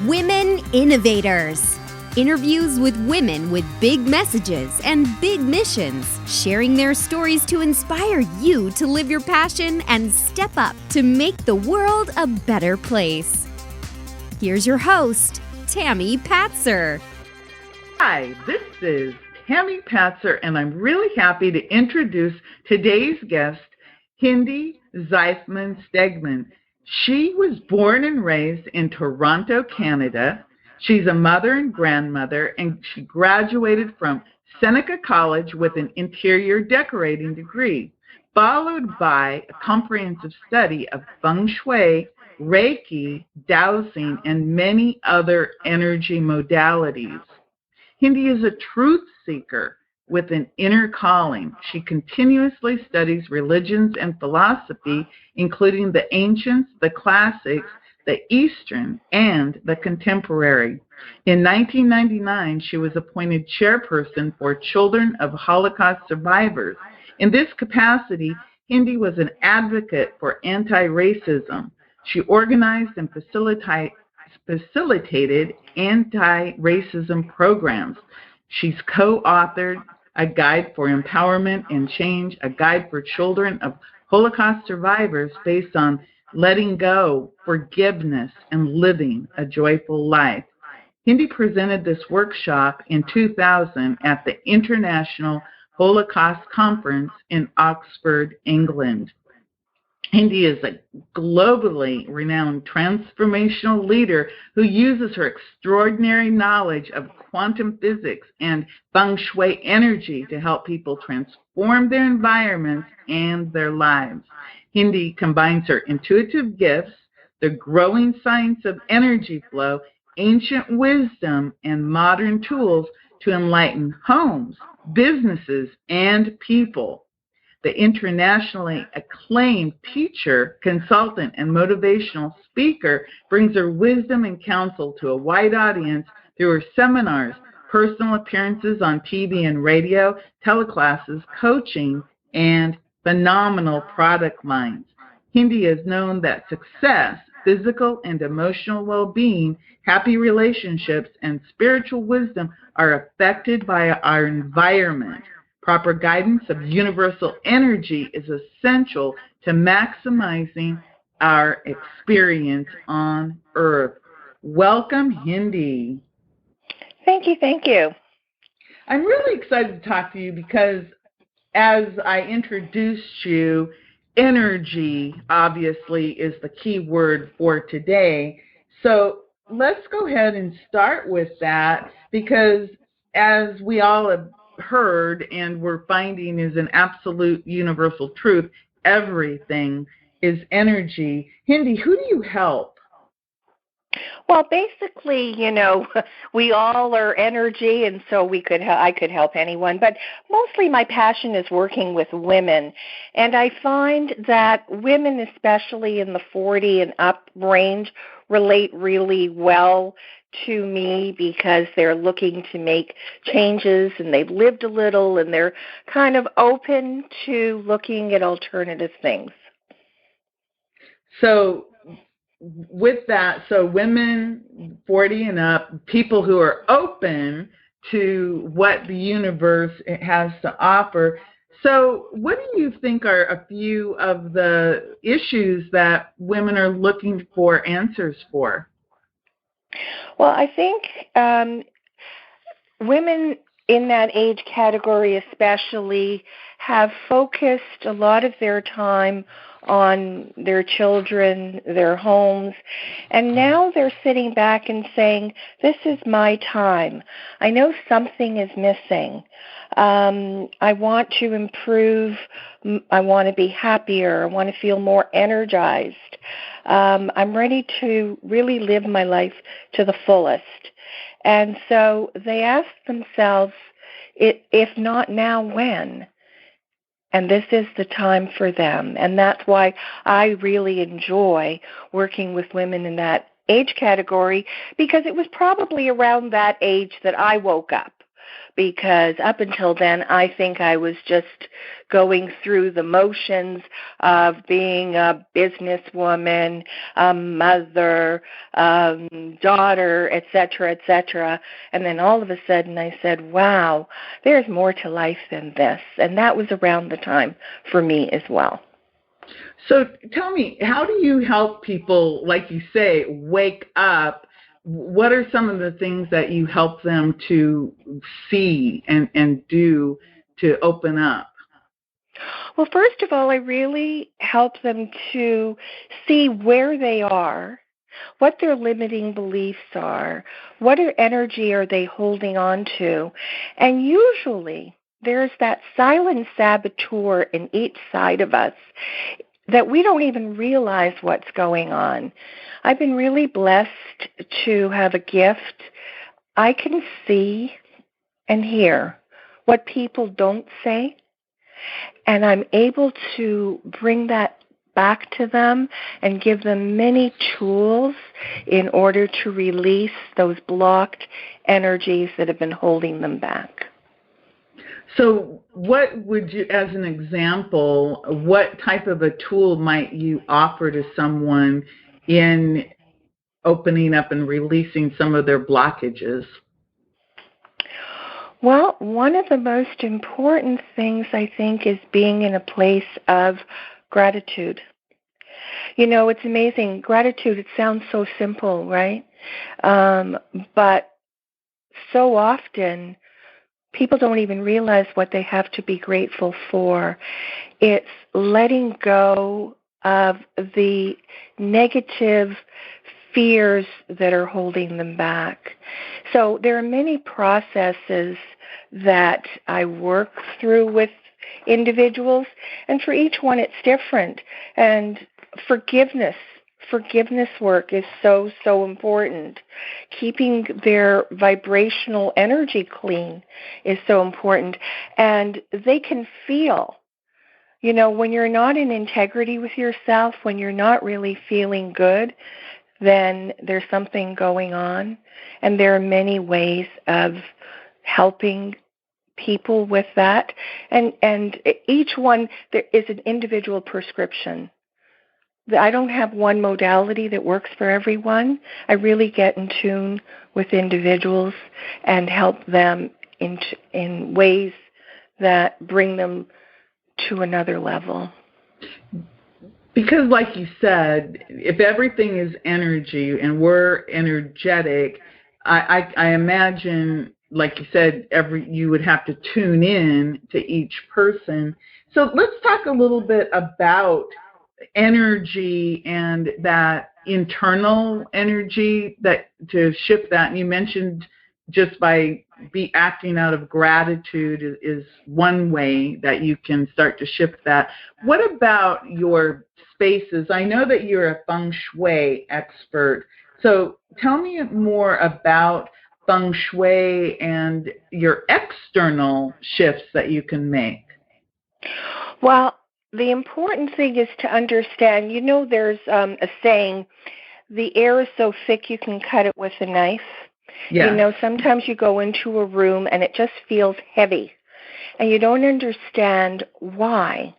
Women Innovators. Interviews with women with big messages and big missions, sharing their stories to inspire you to live your passion and step up to make the world a better place. Here's your host, Tammy Patzer. Hi, this is Tammy Patzer, and I'm really happy to introduce today's guest, Hindy Zeifman-Stegman. She was born and raised in Toronto, Canada. She's a mother and grandmother, and she graduated from Seneca College with an interior decorating degree, followed by a comprehensive study of Feng Shui, Reiki, Dowsing, and many other energy modalities. Hindy is a truth seeker with an inner calling. She continuously studies religions and philosophy, including the ancients, the classics, the Eastern, and the contemporary. In 1999, she was appointed Chairperson for Children of Holocaust Survivors. In this capacity, Hindy was an advocate for anti-racism. She organized and facilitated anti-racism programs. She's co-authored A Guide for Empowerment and Change, a guide for children of Holocaust survivors based on letting go, forgiveness, and living a joyful life. Hindy presented this workshop in 2000 at the International Holocaust Conference in Oxford, England. Hindy is a globally renowned transformational leader who uses her extraordinary knowledge of quantum physics and Feng Shui energy to help people transform their environments and their lives. Hindy combines her intuitive gifts, the growing science of energy flow, ancient wisdom, and modern tools to enlighten homes, businesses, and people. The internationally acclaimed teacher, consultant, and motivational speaker brings her wisdom and counsel to a wide audience through her seminars, personal appearances on TV and radio, teleclasses, coaching, and phenomenal product lines. Hindy has known that success, physical and emotional well-being, happy relationships, and spiritual wisdom are affected by our environment. Proper guidance of universal energy is essential to maximizing our experience on Earth. Welcome, Hindy. Thank you. I'm really excited to talk to you because as I introduced you, energy obviously is the key word for today. So let's go ahead and start with that because as we all have heard and we're finding is an absolute universal truth, everything is energy. Hindy, who do you help? Well, basically, we all are energy, and so I could help anyone. But mostly my passion is working with women. And I find that women, especially in the 40 and up range, relate really well to me because they're looking to make changes and they've lived a little and they're kind of open to looking at alternative things. So with that, so women 40 and up, people who are open to what the universe has to offer. So what do you think are a few of the issues that women are looking for answers for? Well, I think women in that age category especially have focused a lot of their time on their children, their homes, and now they're sitting back and saying, this is my time. I know something is missing. I want to improve. I want to be happier. I want to feel more energized. I'm ready to really live my life to the fullest. And so they ask themselves, if not now, when? And this is the time for them. And that's why I really enjoy working with women in that age category, because it was probably around that age that I woke up. because up until then, I think I was just going through the motions of being a businesswoman, a mother, daughter, et cetera, and then all of a sudden I said, wow, there's more to life than this, and that was around the time for me as well. So tell me, how do you help people, like you say, wake up? What are some of the things that you help them to see and do to open up? Well, first of all, I really help them to see where they are, what their limiting beliefs are, what energy are they holding on to, and usually there's that silent saboteur in each side of us that we don't even realize what's going on. I've been really blessed to have a gift. I can see and hear what people don't say, and I'm able to bring that back to them and give them many tools in order to release those blocked energies that have been holding them back. So what would you, as an example, what type of a tool might you offer to someone in opening up and releasing some of their blockages? Well, one of the most important things, I think, is being in a place of gratitude. You know, it's amazing. Gratitude, it sounds so simple, right? But so often, people don't even realize what they have to be grateful for. It's letting go of the negative fears that are holding them back. So there are many processes that I work through with individuals, and for each one it's different. And forgiveness work is so, so important. Keeping their vibrational energy clean is so important. And they can feel, you know, when you're not in integrity with yourself, when you're not really feeling good, then there's something going on. And there are many ways of helping people with that. And each one, there is an individual prescription. I don't have one modality that works for everyone. I really get in tune with individuals and help them in ways that bring them to another level. Because like you said, if everything is energy and we're energetic, I imagine, like you said, you would have to tune in to each person. So let's talk a little bit about energy and that internal energy, that to shift that. And you mentioned just by acting out of gratitude is one way that you can start to shift that. What about your spaces? I know that you're a Feng Shui expert. So tell me more about Feng Shui and your external shifts that you can make. Well, the important thing is to understand, you know, there's a saying, the air is so thick you can cut it with a knife. Yeah. You know, sometimes you go into a room and it just feels heavy, and you don't understand why.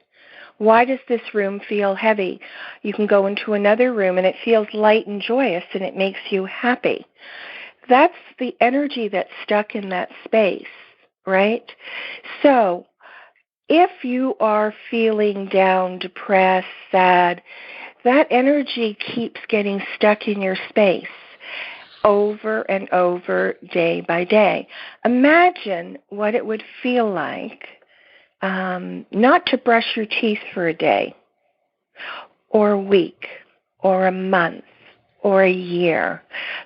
Why does this room feel heavy? You can go into another room and it feels light and joyous and it makes you happy. That's the energy that's stuck in that space, right? So if you are feeling down, depressed, sad, that energy keeps getting stuck in your space over and over, day by day. Imagine what it would feel like not to brush your teeth for a day, or a week, or a month, or a year.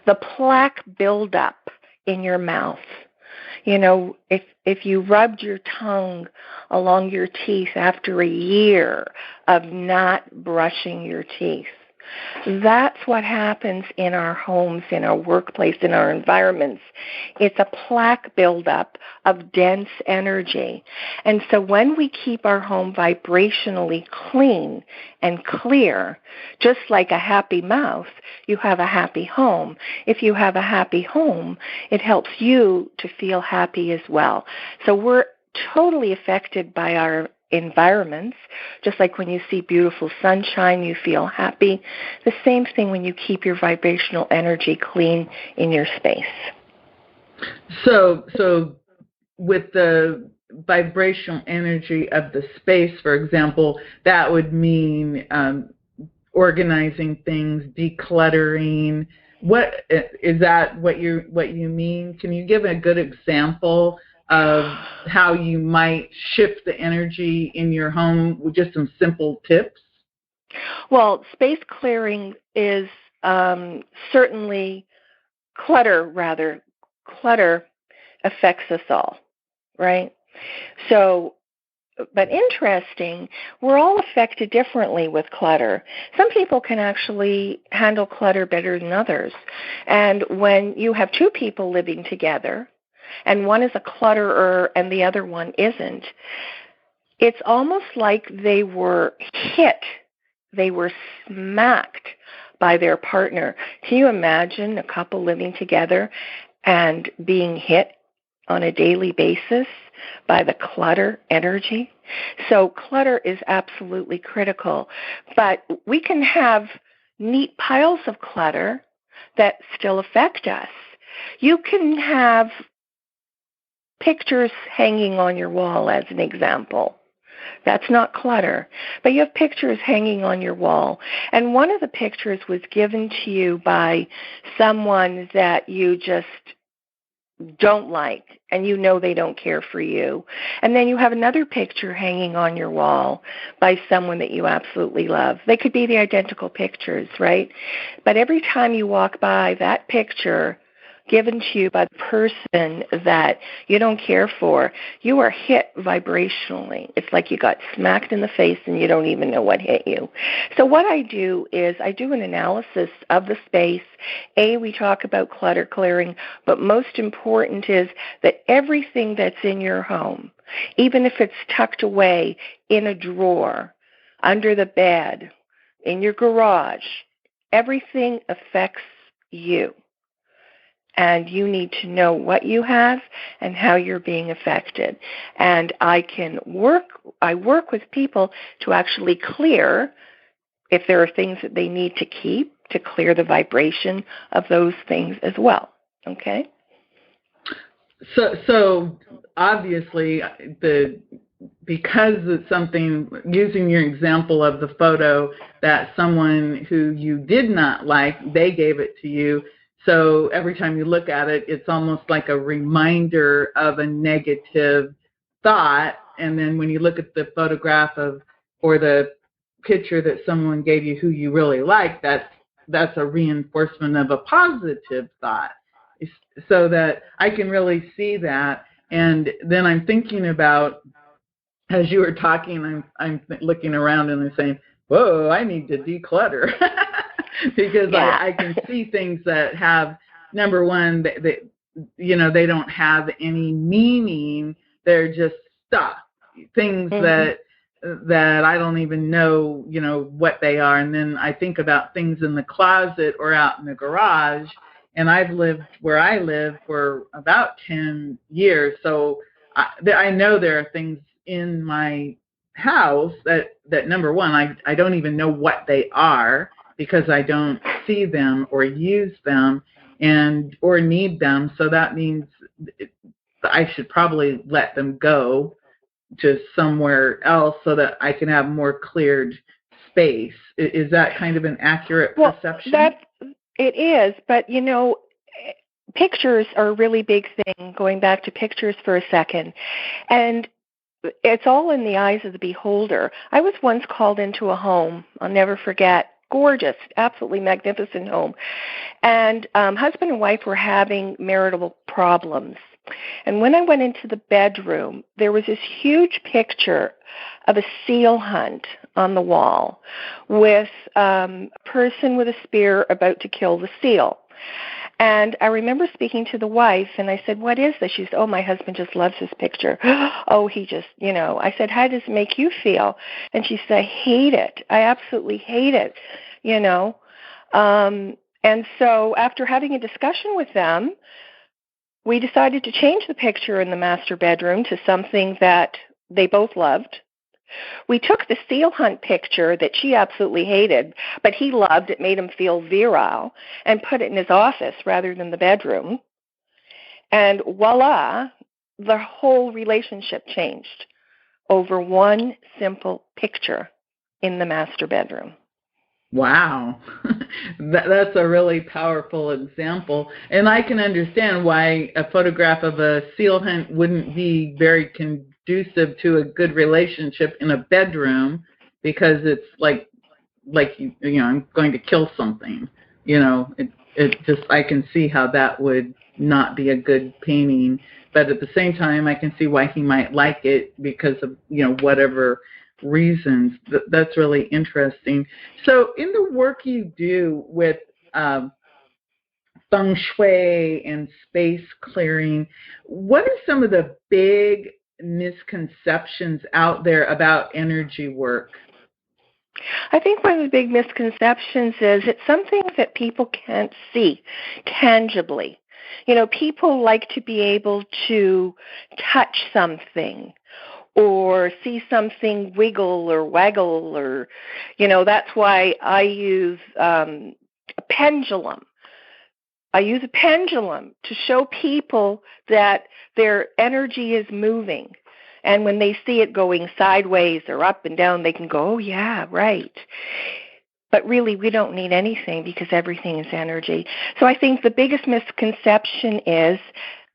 The plaque buildup in your mouth. You know, if you rubbed your tongue along your teeth after a year of not brushing your teeth, That's what happens in our homes, in our workplace, in our environments. It's a plaque buildup of dense energy. And so when we keep our home vibrationally clean and clear, just like a happy mouth, you have a happy home. If you have a happy home, it helps you to feel happy as well. So we're totally affected by our environments, just like when you see beautiful sunshine, you feel happy. The same thing when you keep your vibrational energy clean in your space. So with the vibrational energy of the space, for example, that would mean organizing things, decluttering. What is that? What you mean? Can you give a good example of how you might shift the energy in your home with just some simple tips? Well, space clearing is certainly clutter affects us all, right? So, but interesting, we're all affected differently with clutter. Some people can actually handle clutter better than others. And when you have two people living together, and one is a clutterer and the other one isn't, it's almost like they were hit, they were smacked by their partner. Can you imagine a couple living together and being hit on a daily basis by the clutter energy? So clutter is absolutely critical. But we can have neat piles of clutter that still affect us. You can have pictures hanging on your wall, as an example. That's not clutter. But you have pictures hanging on your wall. And one of the pictures was given to you by someone that you just don't like, and you know they don't care for you. And then you have another picture hanging on your wall by someone that you absolutely love. They could be the identical pictures, right? But every time you walk by that picture given to you by the person that you don't care for, you are hit vibrationally. It's like you got smacked in the face and you don't even know what hit you. So what I do is I do an analysis of the space. We talk about clutter clearing, but most important is that everything that's in your home, even if it's tucked away in a drawer, under the bed, in your garage, everything affects you. And you need to know what you have and how you're being affected. And I work with people to actually clear, if there are things that they need to keep, to clear the vibration of those things as well. Okay? So obviously because it's something, using your example of the photo that someone who you did not like, they gave it to you. So every time you look at it, it's almost like a reminder of a negative thought. And then when you look at the photograph or the picture that someone gave you who you really like, that's a reinforcement of a positive thought. So that I can really see that. And then I'm thinking about, as you were talking, I'm looking around and I'm saying, whoa, I need to declutter. Because yeah. I can see things that have, number one, they don't have any meaning. They're just stuff, things that I don't even know, what they are. And then I think about things in the closet or out in the garage. And I've lived where I live for about 10 years. So I know there are things in my house that number one, I don't even know what they are, because I don't see them or use them or need them. So that means I should probably let them go to somewhere else so that I can have more cleared space. Is that kind of an accurate perception? It is, but pictures are a really big thing, going back to pictures for a second. And it's all in the eyes of the beholder. I was once called into a home, I'll never forget, gorgeous, absolutely magnificent home. And husband and wife were having marital problems. And when I went into the bedroom, there was this huge picture of a seal hunt on the wall with a person with a spear about to kill the seal. And I remember speaking to the wife, and I said, what is this? She said, oh, my husband just loves this picture. Oh, he just, I said, how does it make you feel? And she said, I hate it. I absolutely hate it, And so after having a discussion with them, we decided to change the picture in the master bedroom to something that they both loved. We took the seal hunt picture that she absolutely hated, but he loved, it made him feel virile, and put it in his office rather than the bedroom. And voila, the whole relationship changed over one simple picture in the master bedroom. Wow. That's a really powerful example. And I can understand why a photograph of a seal hunt wouldn't be very conducive to a good relationship in a bedroom, because it's like I'm going to kill something. It just, I can see how that would not be a good painting. But at the same time, I can see why he might like it because of, whatever reasons. That's really interesting. So in the work you do with Feng Shui and space clearing, what are some of the big misconceptions out there about energy work? I think one of the big misconceptions is it's something that people can't see tangibly. People like to be able to touch something or see something wiggle or waggle, or, that's why I use a pendulum. I use a pendulum to show people that their energy is moving. And when they see it going sideways or up and down, they can go, oh, yeah, right. But really, we don't need anything because everything is energy. So I think the biggest misconception is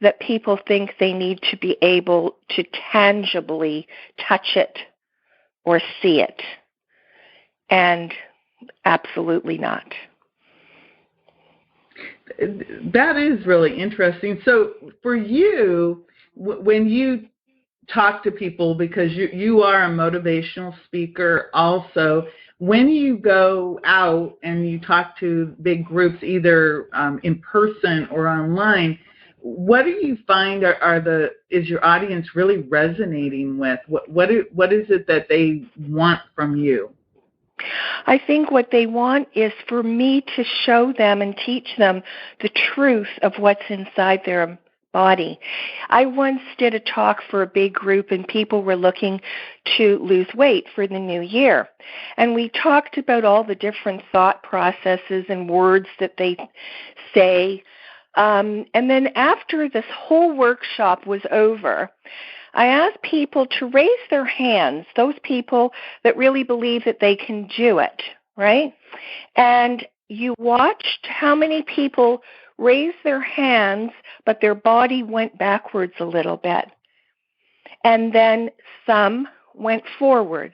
that people think they need to be able to tangibly touch it or see it. And absolutely not. That is really interesting. So for you, when you talk to people, because you are a motivational speaker also, when you go out and you talk to big groups, either in person or online, what do you find is your audience really resonating with? What is it that they want from you? I think what they want is for me to show them and teach them the truth of what's inside their body. I once did a talk for a big group, and people were looking to lose weight for the new year. And we talked about all the different thought processes and words that they say. And then after this whole workshop was over, I asked people to raise their hands, those people that really believe that they can do it, right? And you watched how many people raised their hands, but their body went backwards a little bit. And then some went forward.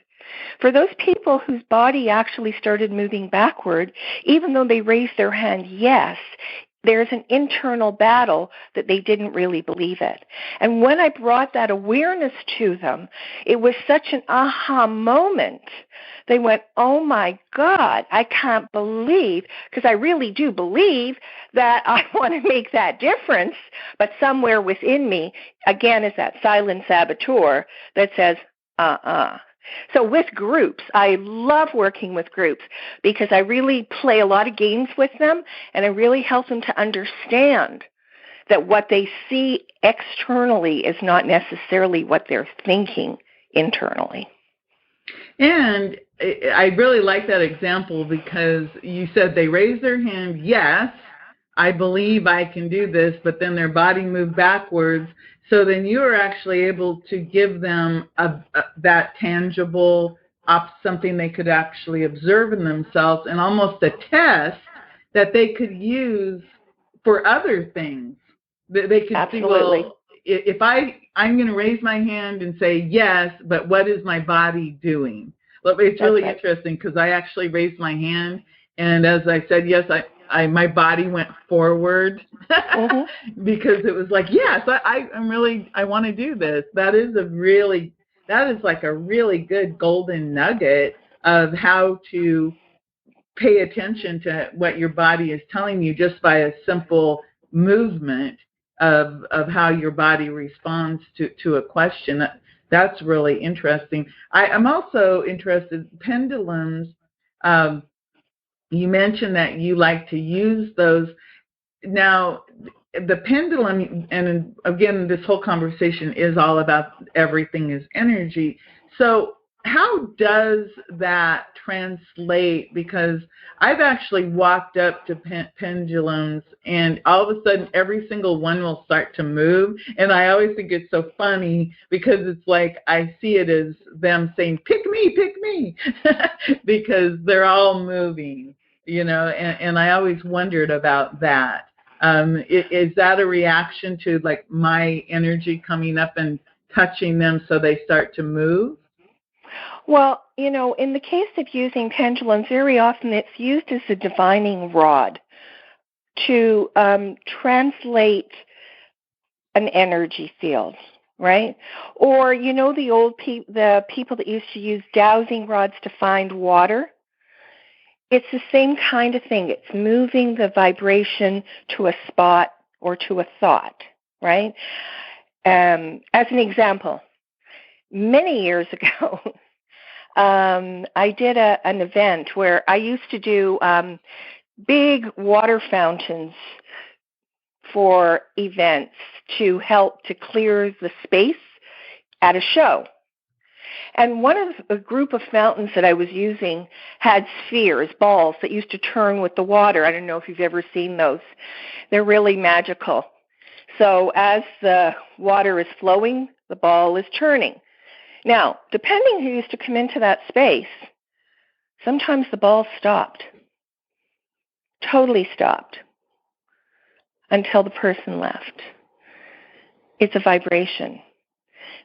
For those people whose body actually started moving backward, even though they raised their hand, yes, there's an internal battle that they didn't really believe it. And when I brought that awareness to them, it was such an aha moment. They went, oh my God, I can't believe, because I really do believe that I want to make that difference, but somewhere within me, again, is that silent saboteur that says, So with groups, I love working with groups because I really play a lot of games with them, and I really help them to understand that what they see externally is not necessarily what they're thinking internally. And I really like that example because you said they raised their hand, yes, I believe I can do this, but then their body moved backwards. So then you are actually able to give them that tangible, something they could actually observe in themselves, and almost a test that they could use for other things. They could Absolutely. See, well, if I'm going to raise my hand and say yes, but what is my body doing? Well, it's really interesting because I actually raised my hand, and as I said yes, my body went forward because it was like, yes, I want to do this. That is like a really good golden nugget of how to pay attention to what your body is telling you just by a simple movement of how your body responds to a question. That's really interesting. I'm also interested, pendulums. You mentioned that you like to use those. Now, the pendulum, and again, this whole conversation is all about everything is energy. So how does that translate? Because I've actually walked up to pendulums, and all of a sudden, every single one will start to move. And I always think it's so funny because it's like I see it as them saying, pick me, because they're all moving, and I always wondered about that. Is that a reaction to like my energy coming up and touching them so they start to move? Well, in the case of using pendulums, very often it's used as a divining rod to translate an energy field, right? Or, the people that used to use dowsing rods to find water. It's the same kind of thing. It's moving the vibration to a spot or to a thought, right? As an example, many years ago, I did an event where I used to do big water fountains for events to help to clear the space at a show. And one of a group of fountains that I was using had spheres, balls that used to turn with the water. I don't know if you've ever seen those. They're really magical. So as the water is flowing, the ball is turning. Now, depending who used to come into that space, sometimes the ball stopped, totally stopped, until the person left. It's a vibration.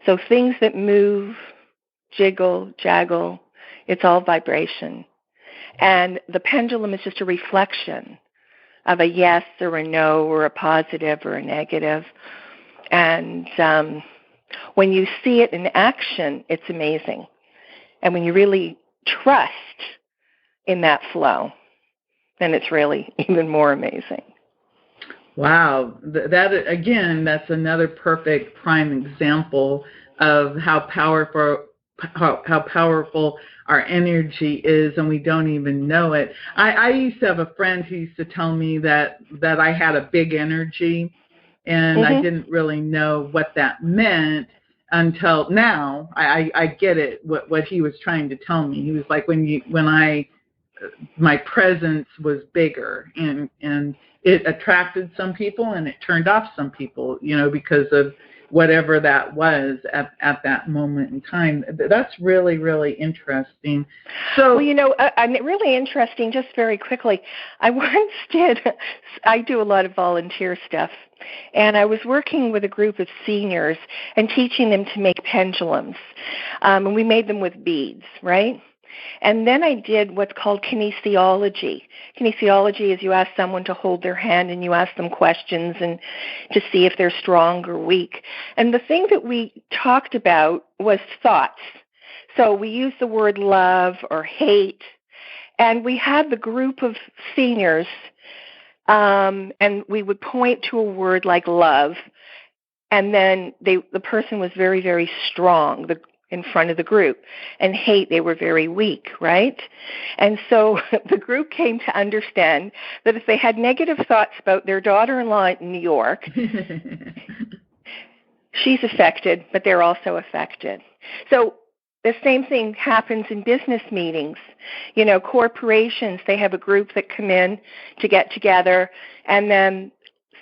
So things that move, jiggle, jaggle, it's all vibration. And the pendulum is just a reflection of a yes or a no or a positive or a negative. And when you see it in action, it's amazing. And when you really trust in that flow, then it's really even more amazing. Wow. That again, that's another perfect prime example of how powerful our energy is, and we don't even know it. I used to have a friend who used to tell me that I had a big energy, and I didn't really know what that meant until now. I get it, what he was trying to tell me. He was like, my presence was bigger, and it attracted some people and it turned off some people, because of whatever that was at that moment in time. That's really, really interesting. So, really interesting, just very quickly, I do a lot of volunteer stuff, and I was working with a group of seniors and teaching them to make pendulums, and we made them with beads, right? And then I did what's called kinesiology. Kinesiology is you ask someone to hold their hand and you ask them questions and to see if they're strong or weak. And the thing that we talked about was thoughts. So we used the word love or hate, and we had the group of seniors, and we would point to a word like love, and then the person was very, very strong, in front of the group, and hate, they were very weak, right? And so the group came to understand that if they had negative thoughts about their daughter-in-law in New York, she's affected, but they're also affected. So the same thing happens in business meetings. Corporations, they have a group that come in to get together, and then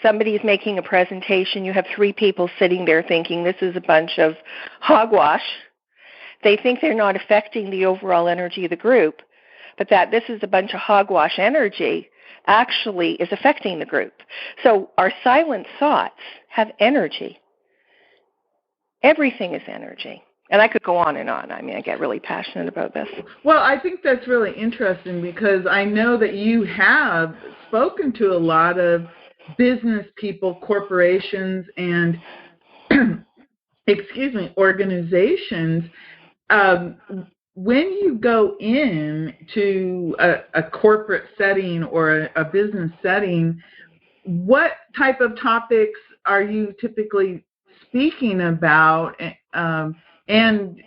somebody's making a presentation. You have 3 people sitting there thinking this is a bunch of hogwash. They think they're not affecting the overall energy of the group, but that this is a bunch of hogwash energy actually is affecting the group. So our silent thoughts have energy. Everything is energy. And I could go on and on. I mean, I get really passionate about this. Well, I think that's really interesting because I know that you have spoken to a lot of business people, corporations, and organizations. When you go into a corporate setting or a business setting, what type of topics are you typically speaking about? And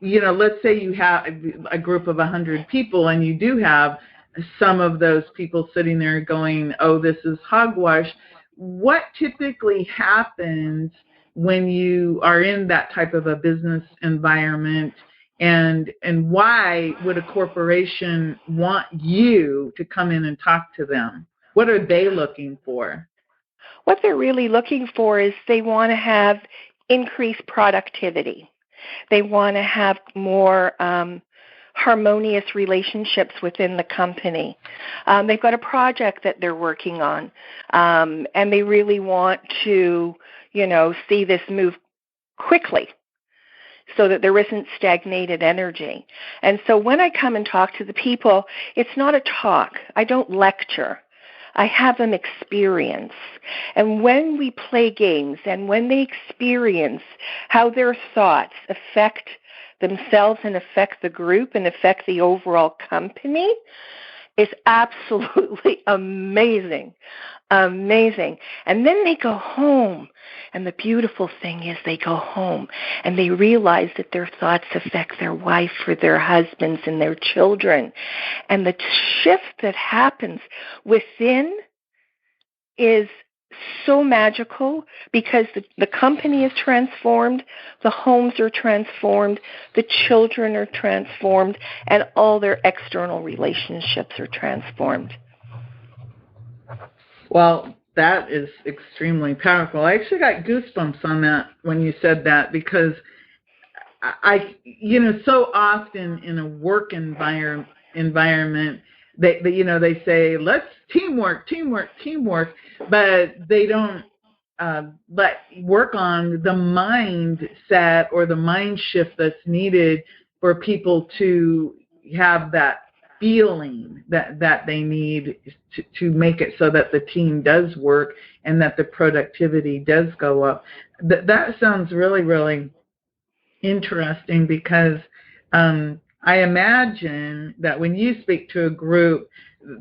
let's say you have a group of 100 people and you do have some of those people sitting there going, oh, this is hogwash. What typically happens when you are in that type of a business environment, and why would a corporation want you to come in and talk to them? What are they looking for? What they're really looking for is they want to have increased productivity. They want to have more harmonious relationships within the company. They've got a project that they're working on, and they really want to, see this move quickly so that there isn't stagnated energy. And so when I come and talk to the people, it's not a talk. I don't lecture. I have them experience. And when we play games and when they experience how their thoughts affect themselves and affect the group and affect the overall company, it's absolutely amazing. Amazing. And then they go home. And the beautiful thing is they go home and they realize that their thoughts affect their wife or their husbands and their children. And the shift that happens within is so magical because the company is transformed, the homes are transformed, the children are transformed, and all their external relationships are transformed. Well, that is extremely powerful. I actually got goosebumps on that when you said that, because so often in a work environment, they say, let's teamwork, but they don't work on the mindset or the mind shift that's needed for people to have that feeling that they need to make it so that the team does work and that the productivity does go up. That sounds really, really interesting, because I imagine that when you speak to a group,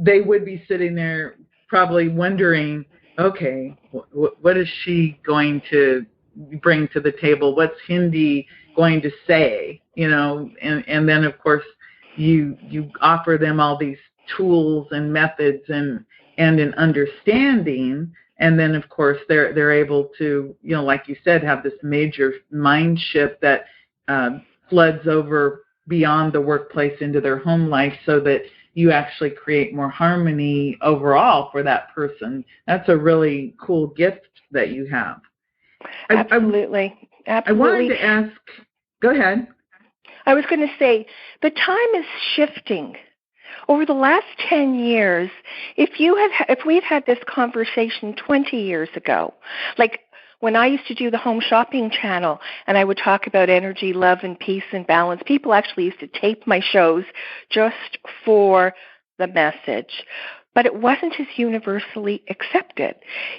they would be sitting there probably wondering, okay, what is she going to bring to the table? What's Hindy going to say? And then of course you offer them all these tools and methods and an understanding. And then, of course, they're able to, like you said, have this major mind shift that floods over beyond the workplace into their home life, so that you actually create more harmony overall for that person. That's a really cool gift that you have. Absolutely. I wanted to ask, go ahead. I was going to say, the time is shifting. Over the last 10 years, if we'd had this conversation 20 years ago, like when I used to do the home shopping channel and I would talk about energy, love, and peace and balance, people actually used to tape my shows just for the message. But it wasn't as universally accepted.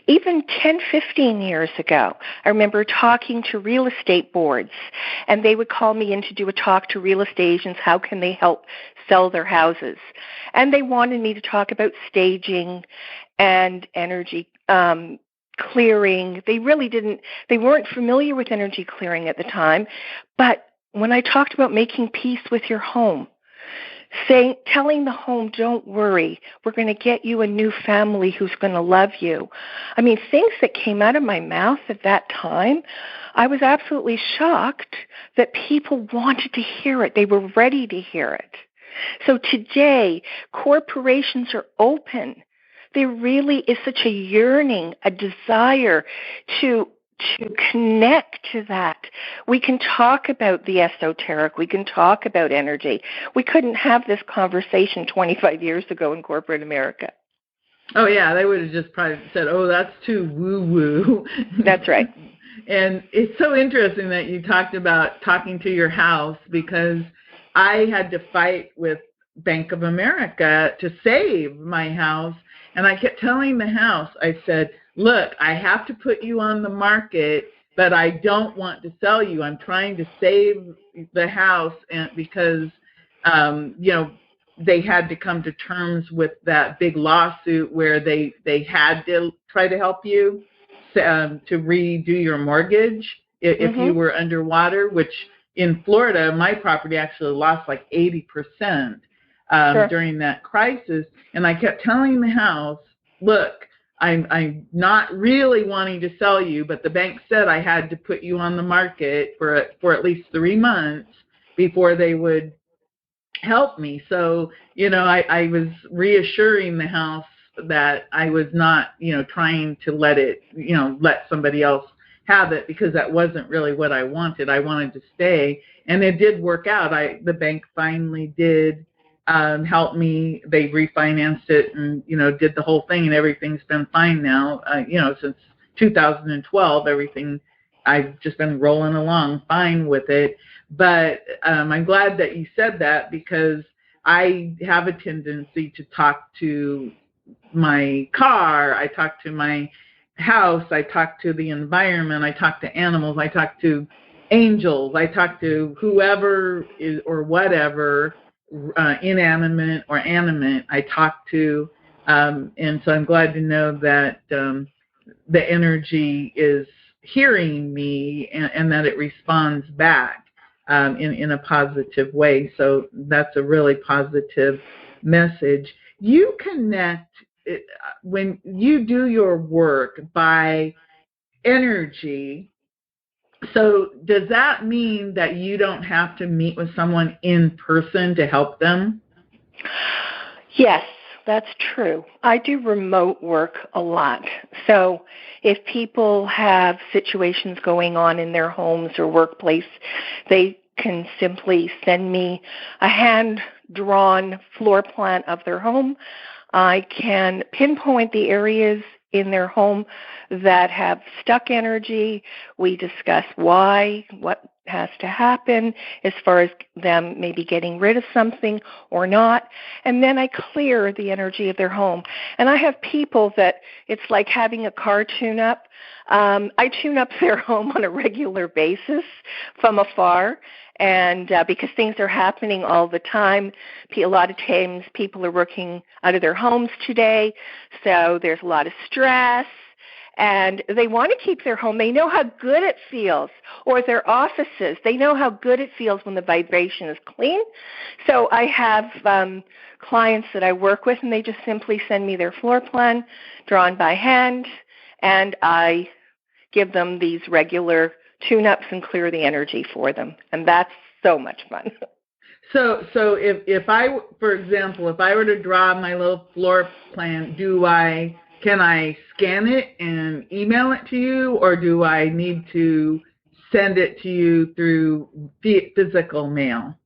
Even 10, 15 years ago, I remember talking to real estate boards, and they would call me in to do a talk to real estate agents, how can they help sell their houses. And they wanted me to talk about staging and energy clearing. They weren't familiar with energy clearing at the time. But when I talked about making peace with your home, telling the home, don't worry, we're going to get you a new family who's going to love you. I mean, things that came out of my mouth at that time, I was absolutely shocked that people wanted to hear it. They were ready to hear it. So today, corporations are open. There really is such a yearning, a desire to connect to that. We can talk about the esoteric. We can talk about energy. We couldn't have this conversation 25 years ago in corporate America. Oh, yeah, they would have just probably said, oh, that's too woo-woo. That's right. And it's so interesting that you talked about talking to your house, because I had to fight with Bank of America to save my house. And I kept telling the house, I said, look, I have to put you on the market, but I don't want to sell you. I'm trying to save the house, and because, they had to come to terms with that big lawsuit where they had to try to help you to redo your mortgage if you were underwater, which in Florida, my property actually lost like 80% during that crisis. And I kept telling the house, look, I'm not really wanting to sell you, but the bank said I had to put you on the market for at least 3 months before they would help me. So, I was reassuring the house that I was not, trying to let somebody else have it, because that wasn't really what I wanted. I wanted to stay, and it did work out. The bank finally did help me. They refinanced it and, did the whole thing, and everything's been fine now. Since 2012, I've just been rolling along fine with it. But I'm glad that you said that, because I have a tendency to talk to my car, I talk to my house, I talk to the environment, I talk to animals, I talk to angels, I talk to whoever is or whatever, inanimate or animate, I talk to. And so I'm glad to know that the energy is hearing me, and that it responds back in a positive way. So that's a really positive message. You connect when you do your work by energy. So does that mean that you don't have to meet with someone in person to help them? Yes, that's true. I do remote work a lot. So if people have situations going on in their homes or workplace, they can simply send me a hand-drawn floor plan of their home. I can pinpoint the areas in their home that have stuck energy. We discuss why, what has to happen as far as them maybe getting rid of something or not. And then I clear the energy of their home. And I have people that it's like having a car tune-up. I tune up their home on a regular basis from afar. And because things are happening all the time, a lot of times people are working out of their homes today, so there's a lot of stress, and they want to keep their home. They know how good it feels, or their offices. They know how good it feels when the vibration is clean. So I have clients that I work with, and they just simply send me their floor plan drawn by hand, and I give them these regular tune-ups and clear the energy for them, and that's so much fun. So if I, for example, if I were to draw my little floor plan, can I scan it and email it to you, or do I need to send it to you through physical mail?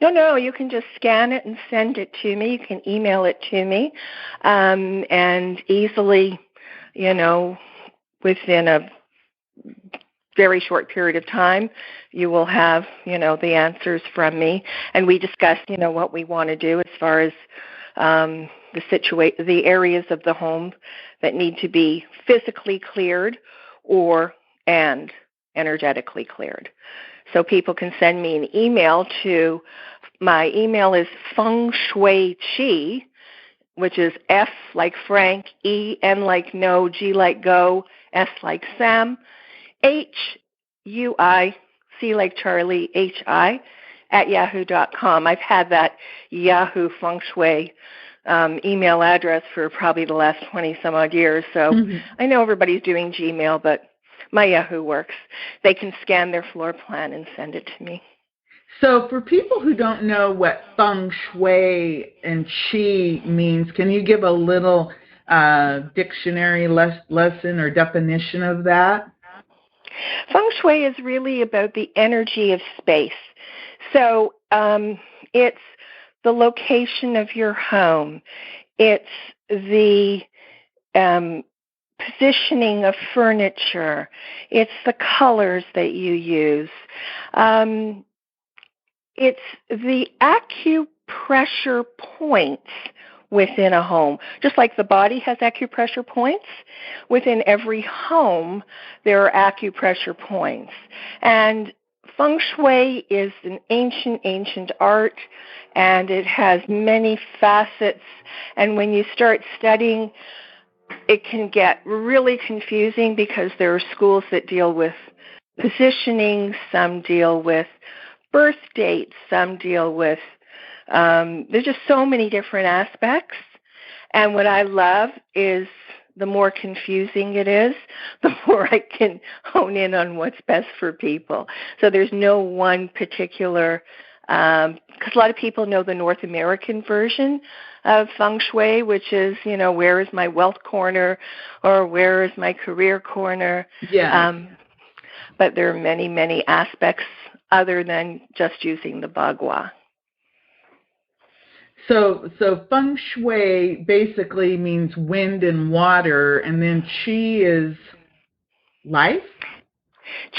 No, you can just scan it and send it to me. You can email it to me, and easily, within a very short period of time, you will have, the answers from me. And we discuss, what we want to do as far as the areas of the home that need to be physically cleared and energetically cleared. So people can send me an email to, my email is Feng Shui Chi, which is F like Frank, E, N like no, G like go, S like Sam, HUI, C like Charlie, HI, at yahoo.com. I've had that Yahoo Feng Shui email address for probably the last 20-some-odd years, so I know everybody's doing Gmail, but my Yahoo works. They can scan their floor plan and send it to me. So for people who don't know what Feng Shui and Qi means, can you give a little dictionary lesson or definition of that? Feng Shui is really about the energy of space. So it's the location of your home. It's the positioning of furniture. It's the colors that you use. It's the acupressure points within a home. Just like the body has acupressure points, within every home there are acupressure points. And Feng Shui is an ancient art, and it has many facets. And when you start studying, it can get really confusing because there are schools that deal with positioning, some deal with birth dates, some deal with, there's just so many different aspects. And what I love is the more confusing it is, the more I can hone in on what's best for people. So there's no one particular, because a lot of people know the North American version of Feng Shui, which is, where is my wealth corner or where is my career corner? Yeah. But there are many, many aspects other than just using the bagua. So Feng Shui basically means wind and water, and then Qi is life?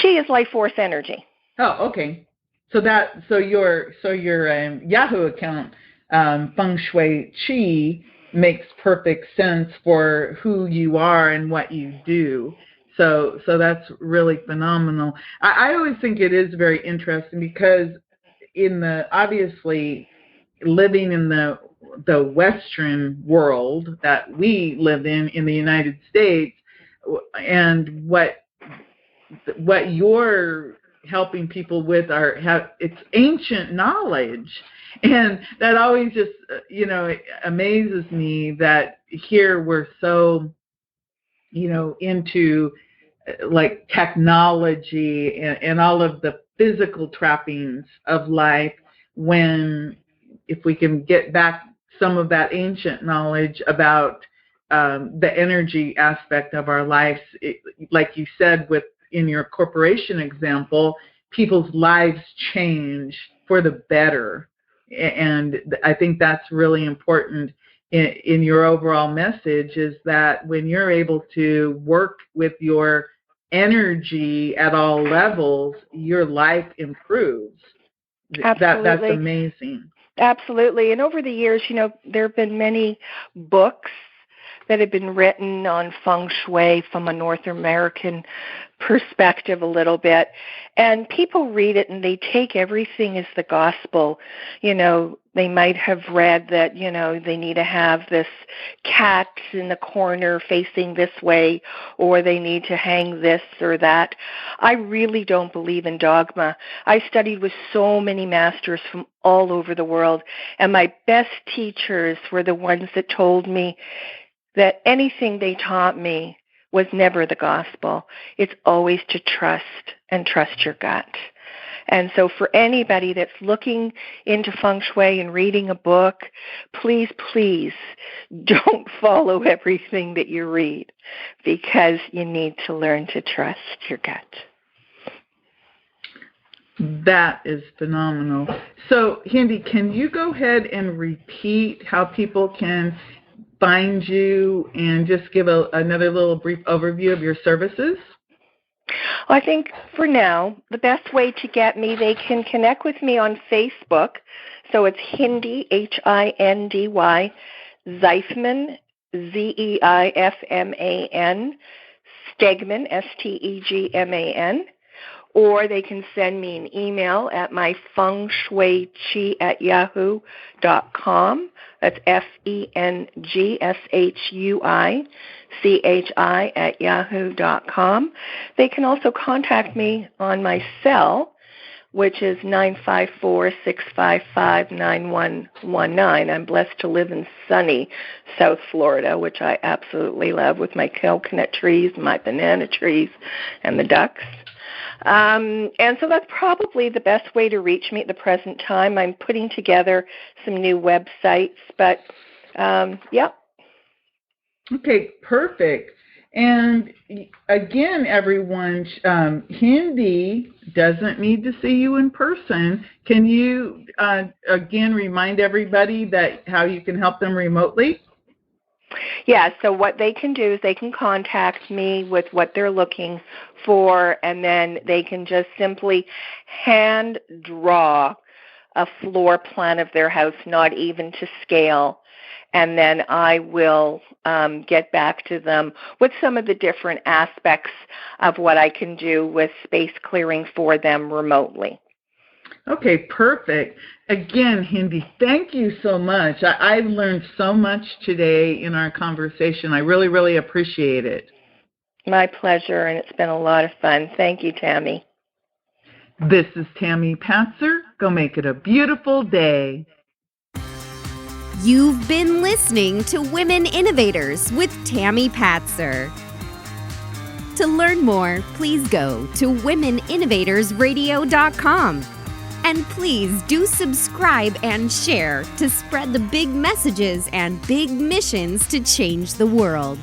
Qi is life force energy. Oh, okay. So your Yahoo account, Feng Shui Qi, makes perfect sense for who you are and what you do. So that's really phenomenal. I always think it is very interesting because obviously living in the Western world that we live in the United States, and what you're helping people with it's ancient knowledge, and that always just amazes me that here we're so into like technology and all of the physical trappings of life, when if we can get back some of that ancient knowledge about the energy aspect of our lives, like you said, in your corporation example, people's lives change for the better. And I think that's really important in your overall message, is that when you're able to work with your energy at all levels, your life improves. Absolutely. That's amazing. Absolutely. And over the years, there have been many books that have been written on Feng Shui from a North American perspective a little bit. And people read it and they take everything as the gospel. They might have read that, they need to have this cat in the corner facing this way, or they need to hang this or that. I really don't believe in dogma. I studied with so many masters from all over the world, and my best teachers were the ones that told me that anything they taught me was never the gospel. It's always to trust and trust your gut. And so for anybody that's looking into Feng Shui and reading a book, please, please don't follow everything that you read, because you need to learn to trust your gut. That is phenomenal. So, Hindy, can you go ahead and repeat how people can find you and just give another little brief overview of your services? Well, I think for now, the best way to get me, they can connect with me on Facebook. So it's Hindy, Hindy, Zeifman, Zeifman, Stegman, Stegman. Or they can send me an email at my fengshuichi@yahoo.com. That's FENGSHUICHI@yahoo.com. They can also contact me on my cell, which is 954-655-9119. I'm blessed to live in sunny South Florida, which I absolutely love, with my coconut trees, my banana trees, and the ducks. And so that's probably the best way to reach me at the present time. I'm putting together some new websites, but yeah. Okay, perfect. And again, everyone, Hindy doesn't need to see you in person. Can you again remind everybody that how you can help them remotely? Yeah, so what they can do is they can contact me with what they're looking for, and then they can just simply hand draw a floor plan of their house, not even to scale, and then I will get back to them with some of the different aspects of what I can do with space clearing for them remotely. Okay, perfect. Again, Hindy, thank you so much. I've learned so much today in our conversation. I really, really appreciate it. My pleasure, and it's been a lot of fun. Thank you, Tammy. This is Tammy Patzer. Go make it a beautiful day. You've been listening to Women Innovators with Tammy Patzer. To learn more, please go to womeninnovatorsradio.com. And please do subscribe and share to spread the big messages and big missions to change the world.